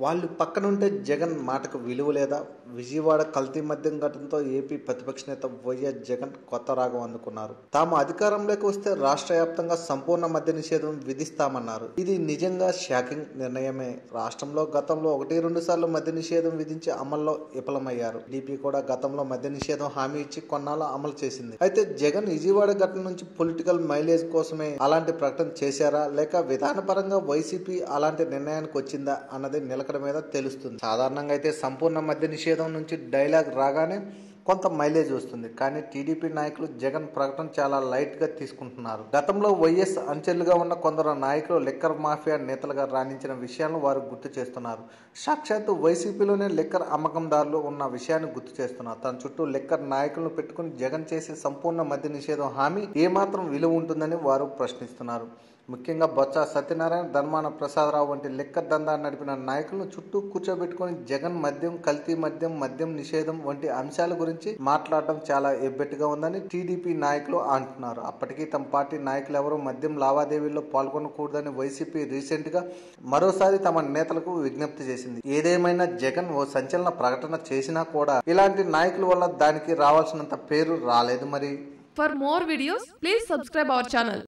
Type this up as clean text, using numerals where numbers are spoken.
వాళ్ళు పక్కనుంటే జగన్ మాటకు విలువ లేదా? విజయవాడ కల్తీ మద్యం ఘటనతో ఏపీ ప్రతిపక్ష నేత వైఎస్ జగన్ కొత్త రాగం అందుకున్నారు. తాము అధికారంలోకి వస్తే రాష్ట్ర వ్యాప్తంగా సంపూర్ణ మద్య నిషేధం విధిస్తామన్నారు. ఇది నిజంగా షాకింగ్ నిర్ణయమే. రాష్ట్రంలో గతంలో 1-2 సార్లు మద్య నిషేధం విధించి అమల్లో విఫలమయ్యారు. టీడీపీ కూడా గతంలో మద్య నిషేధం హామీ ఇచ్చి కొన్నాళ్ళు అమలు చేసింది. అయితే జగన్ విజయవాడ ఘటన నుంచి పొలిటికల్ మైలేజ్ కోసమే అలాంటి ప్రకటన చేశారా, లేక విధానపరంగా వైసీపీ అలాంటి నిర్ణయానికి వచ్చిందా అన్నది నిలకడ మీద తెలుస్తుంది. సాధారణంగా అయితే సంపూర్ణ మద్య నిషేధం నుంచి డైలాగ్ రాగానే కొంత మైలేజ్ వస్తుంది. కానీ టీడీపీ నాయకులు జగన్ ప్రకటన చాలా లైట్ గా తీసుకుంటున్నారు. గతంలో వైఎస్ అంచెలుగా ఉన్న కొందరు నాయకులు లిక్కర్ మాఫియా నేతలుగా రాణించిన విషయాలను వారు గుర్తు చేస్తున్నారు. సాక్షాత్తు వైసీపీలోనే లిక్కర్ అమ్మకందారులు ఉన్న విషయాన్ని గుర్తు చేస్తున్నారు. తన చుట్టూ లిక్కర్ నాయకులను పెట్టుకుని జగన్ చేసే సంపూర్ణ మద్య నిషేధం హామీ ఏమాత్రం విలువ ఉంటుందని వారు ప్రశ్నిస్తున్నారు. ముఖ్యంగా బొత్స సత్యనారాయణ, ధర్మాన ప్రసాదరావు వంటి లిక్కర్ దందా నడిపిన నాయకులను చుట్టూ కూర్చోబెట్టుకుని జగన్ మద్యం, కల్తీ మద్యం, మద్యం నిషేధం వంటి అంశాల గురించి మాట్లాడటం చాలా ఎబ్బెట్టుగా ఉందని టీడీపీ నాయకులు అంటున్నారు. అప్పటికీ తమ పార్టీ నాయకులు ఎవరూ మద్యం లావాదేవీల్లో పాల్గొనకూడదని వైసీపీ రీసెంట్ గా మరోసారి తమ నేతలకు విజ్ఞప్తి చేసింది. ఏదేమైనా జగన్ ఓ సంచలన ప్రకటన చేసినా కూడా ఇలాంటి నాయకుల వల్ల దానికి రావాల్సినంత పేరు రాలేదు. మరి For more videos, please subscribe our channel.